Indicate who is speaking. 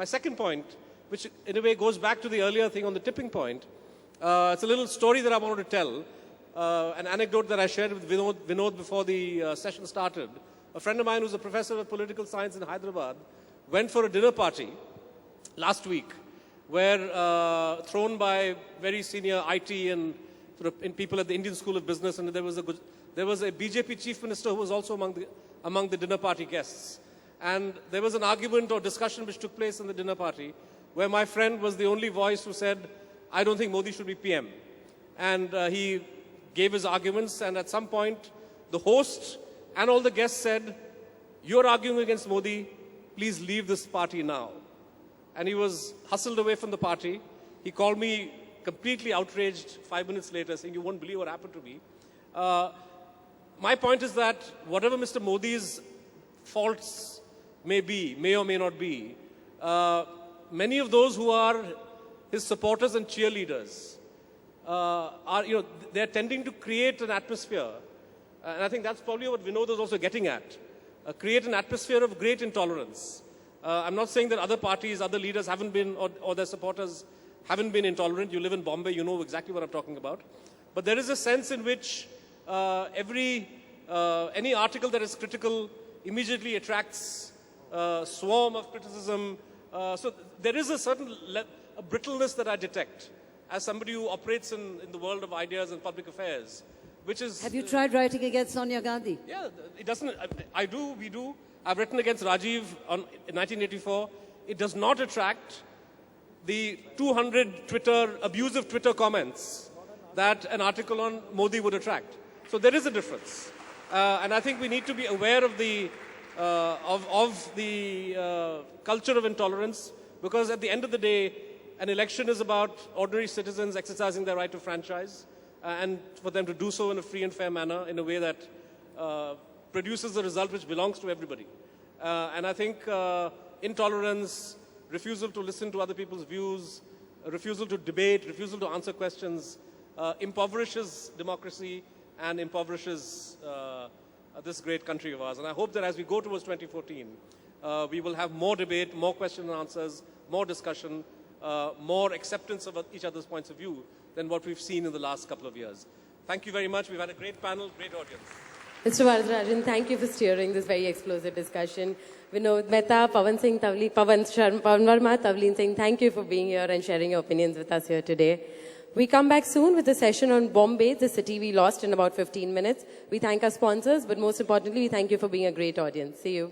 Speaker 1: My second point, which in a way goes back to the earlier thing on the tipping point, it's a little story that I wanted to tell, an anecdote that I shared with Vinod before the session started. A friend of mine who's a professor of political science in Hyderabad went for a dinner party last week where thrown by very senior IT and people at the Indian School of Business, and there was a BJP chief minister who was also among the dinner party guests. And there was an argument or discussion which took place in the dinner party where my friend was the only voice who said, I don't think Modi should be PM. And he gave his arguments, and at some point the host and all the guests said, you're arguing against Modi, please leave this party now. And he was hustled away from the party. He called me completely outraged 5 minutes later saying, you won't believe what happened to me. My point is that whatever Mr. Modi's faults may or may not be, many of those who are his supporters and cheerleaders they're tending to create an atmosphere, and I think that's probably what Vinod is also getting at, create an atmosphere of great intolerance. I'm not saying that other parties, other leaders haven't been, or their supporters haven't been intolerant. You live in Bombay, you know exactly what I'm talking about. But there is a sense in which any article that is critical immediately attracts a swarm of criticism. So there is a certain brittleness that I detect as somebody who operates in the world of ideas and public affairs, which is...
Speaker 2: Have you tried writing against Sonia Gandhi?
Speaker 1: Yeah, it doesn't... I do, we do. I've written against Rajiv in 1984. It does not attract the 200 abusive Twitter comments that an article on Modi would attract. So there is a difference. And I think we need to be aware of the culture of intolerance, because at the end of the day, an election is about ordinary citizens exercising their right to franchise and for them to do so in a free and fair manner, in a way that produces a result which belongs to everybody. And I think intolerance, refusal to listen to other people's views, refusal to debate, refusal to answer questions, impoverishes democracy and impoverishes this great country of ours. And I hope that as we go towards 2014, we will have more debate, more question and answers, more discussion, more acceptance of each other's points of view than what we've seen in the last couple of years. Thank you very much. We've had a great panel, great audience.
Speaker 3: Mr. Varadarajan, thank you for steering this very explosive discussion. Vinod Mehta, Pawan Verma, Tavleen Singh, thank you for being here and sharing your opinions with us here today. We come back soon with a session on Bombay, the city we lost, in about 15 minutes. We thank our sponsors, but most importantly, we thank you for being a great audience. See you.